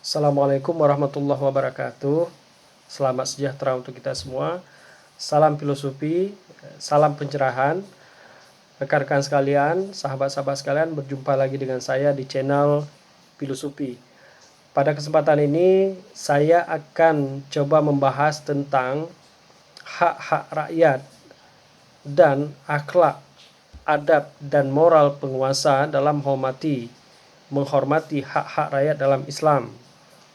Assalamualaikum warahmatullahi wabarakatuh. Selamat sejahtera untuk kita semua. Salam filosofi, salam pencerahan. Rekan-rekan sekalian, sahabat-sahabat sekalian, berjumpa lagi dengan saya di channel Filosofi. Pada kesempatan ini, saya akan coba membahas tentang hak-hak rakyat dan akhlak, adab, dan moral penguasa dalam menghormati hak-hak rakyat dalam Islam.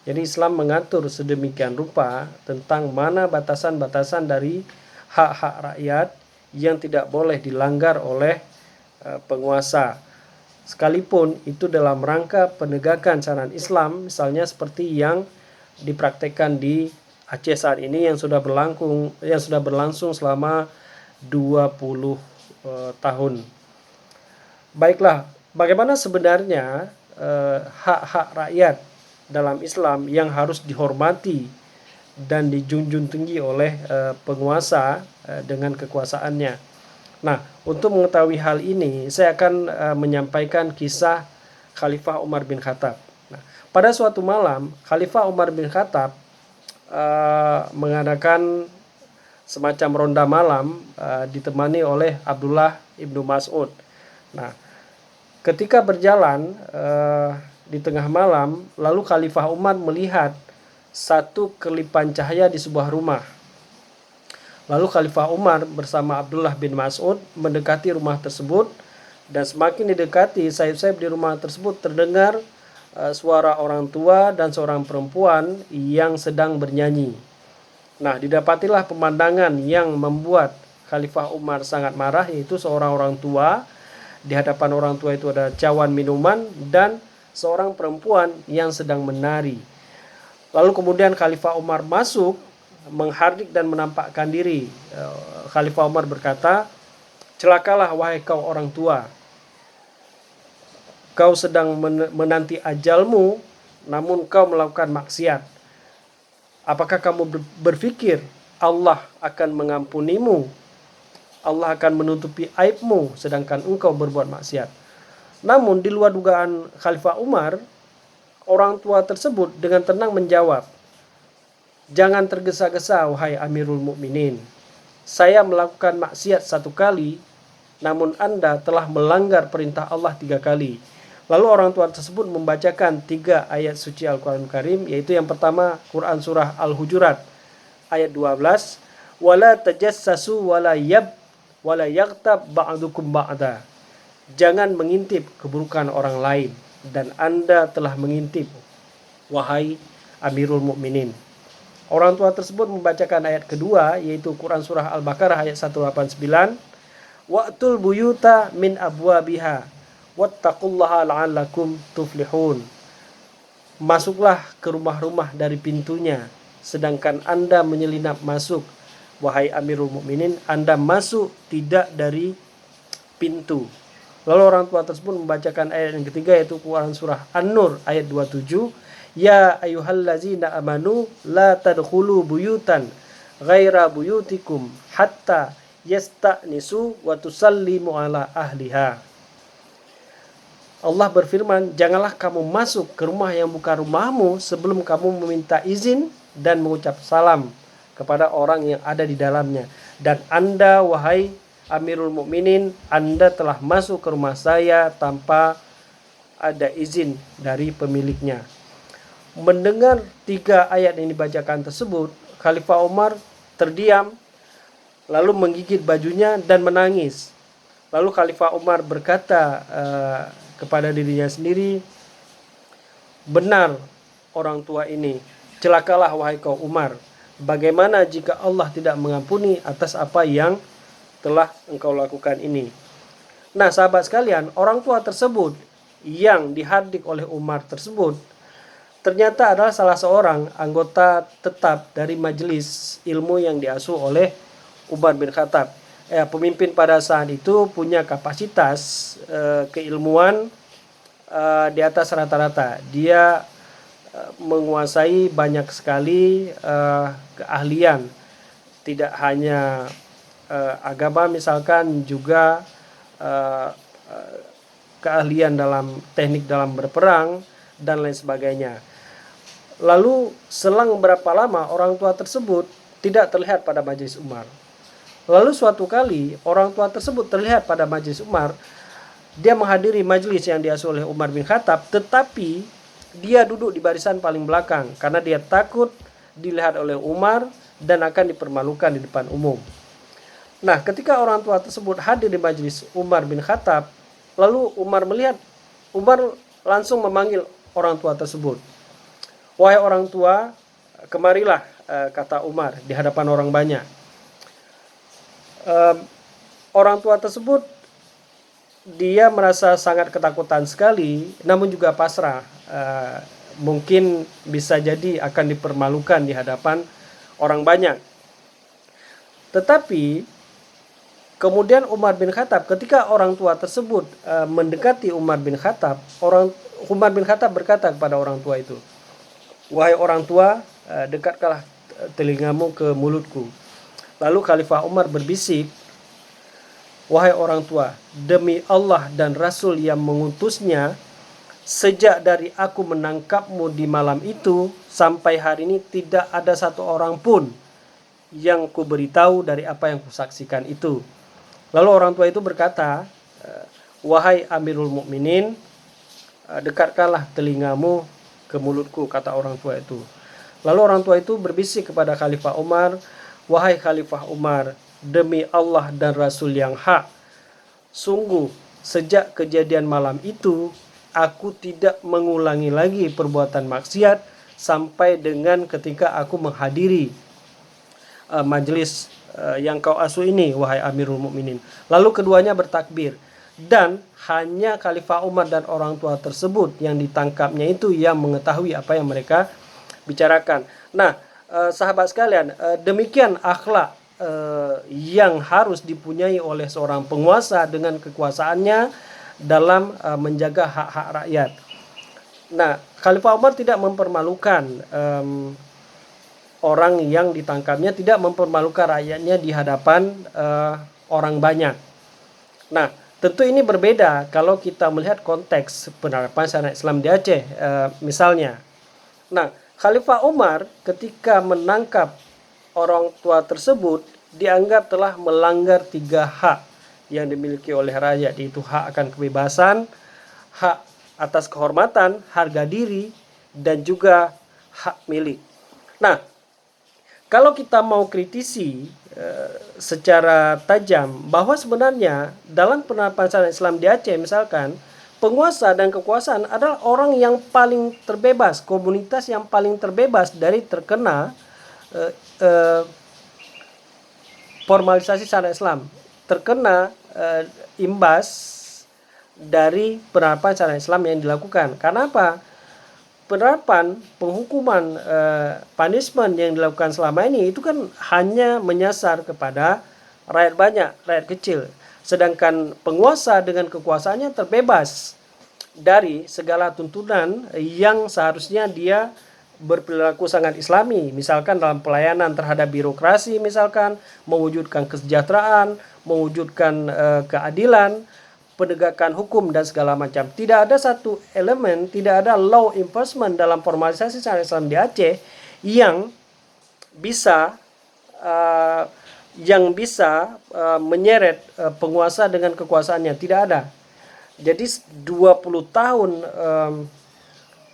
Jadi Islam mengatur sedemikian rupa tentang mana batasan-batasan dari hak-hak rakyat yang tidak boleh dilanggar oleh penguasa. Sekalipun itu dalam rangka penegakan syariat Islam, misalnya seperti yang dipraktekkan di Aceh saat ini yang sudah berlangsung selama 20 tahun. Baiklah, bagaimana sebenarnya hak-hak rakyat dalam Islam yang harus dihormati dan dijunjung tinggi oleh penguasa dengan kekuasaannya. Nah, untuk mengetahui hal ini, saya akan menyampaikan kisah Khalifah Umar bin Khattab. Nah, pada suatu malam, Khalifah Umar bin Khattab mengadakan semacam ronda malam ditemani oleh Abdullah ibnu Mas'ud. Nah, ketika berjalan di tengah malam, lalu Khalifah Umar melihat satu kelipan cahaya di sebuah rumah. Lalu Khalifah Umar bersama Abdullah bin Mas'ud mendekati rumah tersebut, dan semakin didekati, sayap-sayap di rumah tersebut terdengar suara orang tua dan seorang perempuan yang sedang bernyanyi. Nah, didapatilah pemandangan yang membuat Khalifah Umar sangat marah, yaitu seorang orang tua. Di hadapan orang tua itu ada cawan minuman dan seorang perempuan yang sedang menari. Lalu kemudian Khalifah Umar masuk, menghardik dan menampakkan diri. Khalifah Umar berkata, "Celakalah wahai kau orang tua. Kau sedang menanti ajalmu, namun kau melakukan maksiat. Apakah kamu berpikir Allah akan mengampunimu? Allah akan menutupi aibmu sedangkan engkau berbuat maksiat." Namun di luar dugaan Khalifah Umar, orang tua tersebut dengan tenang menjawab, "Jangan tergesa-gesa wahai Amirul Mukminin. Saya melakukan maksiat 1 kali, namun Anda telah melanggar perintah Allah 3 kali." Lalu orang tua tersebut membacakan 3 ayat suci Al-Quran Karim, yaitu yang pertama Quran Surah Al-Hujurat ayat 12, "Wala tajassasu wala yaghtab ba'dukum ba'da." Jangan mengintip keburukan orang lain, dan Anda telah mengintip, wahai Amirul Mukminin. Orang tua tersebut membacakan ayat kedua, yaitu Quran Surah Al-Baqarah ayat 189, "Wa'tul buyuta min abwabiha wattaqullaha la'allakum tuflihun." Masuklah ke rumah-rumah dari pintunya, sedangkan Anda menyelinap masuk, wahai Amirul Mukminin, Anda masuk tidak dari pintu. Lalu orang tua tersebut membacakan ayat yang ketiga, yaitu Quran Surah An-Nur ayat 27, "Ya ayyuhallazina amanu la tadkhulu buyutan ghaira buyutikum hatta yasta'nisu wa tusallimu ala ahliha." Allah berfirman, "Janganlah kamu masuk ke rumah yang bukan rumahmu sebelum kamu meminta izin dan mengucap salam kepada orang yang ada di dalamnya. Dan Anda, wahai Amirul Mukminin, Anda telah masuk ke rumah saya tanpa ada izin dari pemiliknya." Mendengar 3 ayat yang dibacakan tersebut, Khalifah Umar terdiam, lalu menggigit bajunya dan menangis. Lalu Khalifah Umar berkata kepada dirinya sendiri, "Benar orang tua ini, celakalah wahai kau Umar. Bagaimana jika Allah tidak mengampuni atas apa yang telah engkau lakukan ini?" Nah, sahabat sekalian, orang tua tersebut yang dihardik oleh Umar tersebut ternyata adalah salah seorang anggota tetap dari majelis ilmu yang diasuh oleh Umar bin Khattab. Pemimpin pada saat itu punya kapasitas keilmuan di atas rata-rata. Dia menguasai banyak sekali keahlian, tidak hanya agama, misalkan juga keahlian dalam teknik dalam berperang dan lain sebagainya. Lalu selang berapa lama orang tua tersebut tidak terlihat pada majelis Umar. Lalu suatu kali orang tua tersebut terlihat pada majelis Umar. Dia menghadiri majelis yang diasuh oleh Umar bin Khattab, tetapi dia duduk di barisan paling belakang karena dia takut dilihat oleh Umar dan akan dipermalukan di depan umum. Nah, ketika orang tua tersebut hadir di majelis Umar bin Khattab, lalu Umar langsung memanggil orang tua tersebut. Wahai orang tua, kemarilah, kata Umar di hadapan orang banyak. Orang tua tersebut dia merasa sangat ketakutan sekali, namun juga pasrah. Mungkin bisa jadi akan dipermalukan di hadapan orang banyak. Tetapi kemudian Umar bin Khattab, ketika orang tua tersebut mendekati Umar bin Khattab, Umar bin Khattab berkata kepada orang tua itu, wahai orang tua, dekatkanlah telingamu ke mulutku. Lalu Khalifah Umar berbisik, wahai orang tua, demi Allah dan Rasul yang mengutusnya, sejak dari aku menangkapmu di malam itu sampai hari ini tidak ada satu orang pun yang kuberitahu dari apa yang kusaksikan itu. Lalu orang tua itu berkata, wahai Amirul Mukminin, dekatkanlah telingamu ke mulutku, kata orang tua itu. Lalu orang tua itu berbisik kepada Khalifah Umar, wahai Khalifah Umar, demi Allah dan Rasul yang hak, sungguh sejak kejadian malam itu aku tidak mengulangi lagi perbuatan maksiat sampai dengan ketika aku menghadiri majelis yang kau asuh ini, wahai Amirul Mukminin. Lalu keduanya bertakbir, dan hanya Khalifah Umar dan orang tua tersebut yang ditangkapnya itu yang mengetahui apa yang mereka bicarakan. Nah, sahabat sekalian, demikian akhlak yang harus dipunyai oleh seorang penguasa dengan kekuasaannya dalam menjaga hak-hak rakyat. Nah, Khalifah Umar tidak mempermalukan orang yang ditangkapnya, tidak mempermalukan rakyatnya di hadapan orang banyak. Nah, tentu ini berbeda kalau kita melihat konteks penerapan syariat Islam di Aceh, misalnya. Nah, Khalifah Umar ketika menangkap orang tua tersebut dianggap telah melanggar 3 hak yang dimiliki oleh rakyat, yaitu hak akan kebebasan, hak atas kehormatan, harga diri, dan juga hak milik. Nah, kalau kita mau kritisi secara tajam bahwa sebenarnya dalam penerapan syariat Islam di Aceh misalkan, penguasa dan kekuasaan adalah orang yang paling terbebas, komunitas yang paling terbebas dari terkena formalisasi syariat Islam, terkena imbas dari penerapan syariat Islam yang dilakukan. Karena apa? Penerapan penghukuman punishment yang dilakukan selama ini itu kan hanya menyasar kepada rakyat banyak, rakyat kecil. Sedangkan penguasa dengan kekuasaannya terbebas dari segala tuntunan yang seharusnya dia berperilaku sangat islami, misalkan dalam pelayanan terhadap birokrasi, misalkan mewujudkan kesejahteraan, mewujudkan keadilan, penegakan hukum dan segala macam. Tidak ada satu elemen, tidak ada law enforcement dalam formalisasi syariat Islam di Aceh yang bisa menyeret penguasa dengan kekuasaannya. Tidak ada. Jadi 20 tahun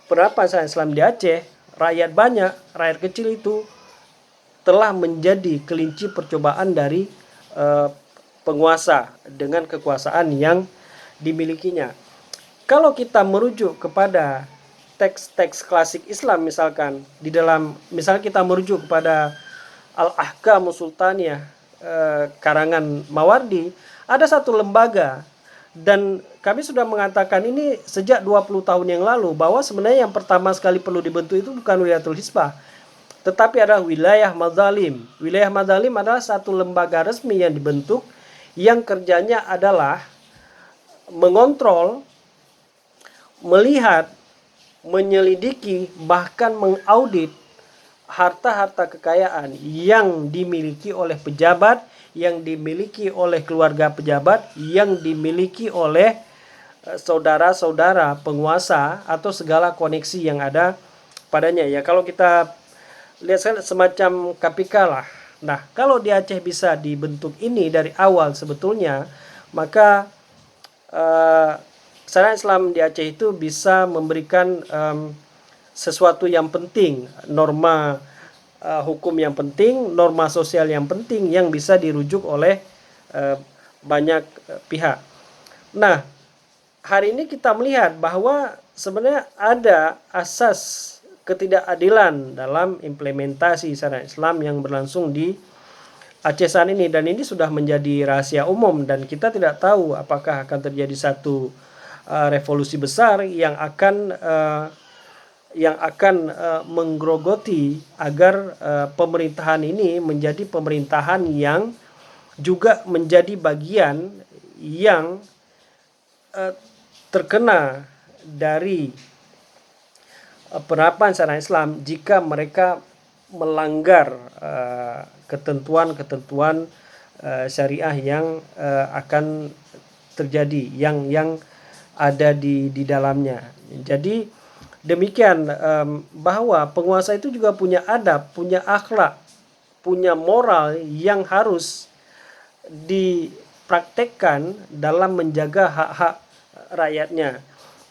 penerapan syariat Islam di Aceh, rakyat banyak, rakyat kecil itu telah menjadi kelinci percobaan dari penguasa dengan kekuasaan yang dimilikinya. Kalau kita merujuk kepada teks-teks klasik Islam, misalkan di dalam, misalnya kita merujuk kepada Al-Ahkam Sultaniyah karangan Mawardi, ada satu lembaga, dan kami sudah mengatakan ini sejak 20 tahun yang lalu, bahwa sebenarnya yang pertama sekali perlu dibentuk itu bukan Wilayatul Hisbah, tetapi adalah Wilayah Madzalim. Wilayah Madzalim adalah satu lembaga resmi yang dibentuk, yang kerjanya adalah mengontrol, melihat, menyelidiki, bahkan mengaudit harta-harta kekayaan yang dimiliki oleh pejabat, yang dimiliki oleh keluarga pejabat, yang dimiliki oleh saudara-saudara penguasa atau segala koneksi yang ada padanya ya. Kalau kita lihat semacam KPK lah. Nah, kalau di Aceh bisa dibentuk ini dari awal sebetulnya, maka syariat Islam di Aceh itu bisa memberikan sesuatu yang penting, norma hukum yang penting, norma sosial yang penting yang bisa dirujuk oleh banyak pihak. Nah, hari ini kita melihat bahwa sebenarnya ada asas ketidakadilan dalam implementasi syariat Islam yang berlangsung di Aceh saat ini, dan ini sudah menjadi rahasia umum dan kita tidak tahu apakah akan terjadi satu revolusi besar yang akan menggerogoti agar pemerintahan ini menjadi pemerintahan yang juga menjadi bagian yang terkena dari penerapan syariat Islam jika mereka melanggar ketentuan-ketentuan syariah yang akan terjadi, yang ada di dalamnya. Jadi demikian, bahwa penguasa itu juga punya adab, punya akhlak, punya moral yang harus dipraktekkan dalam menjaga hak-hak rakyatnya.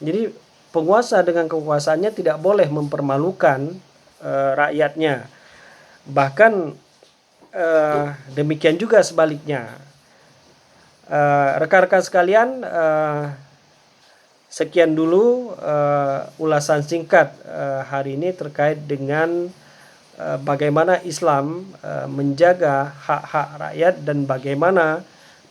Jadi penguasa dengan kekuasaannya tidak boleh mempermalukan rakyatnya. Bahkan demikian juga sebaliknya. Rekan-rekan sekalian, sekian dulu ulasan singkat hari ini terkait dengan bagaimana Islam menjaga hak-hak rakyat dan bagaimana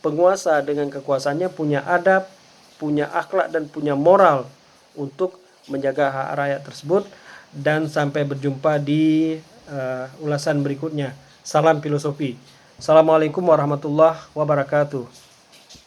penguasa dengan kekuasaannya punya adab, punya akhlak dan punya moral untuk menjaga hak rakyat tersebut. Dan sampai berjumpa di ulasan berikutnya. Salam filosofi. Assalamualaikum warahmatullahi wabarakatuh.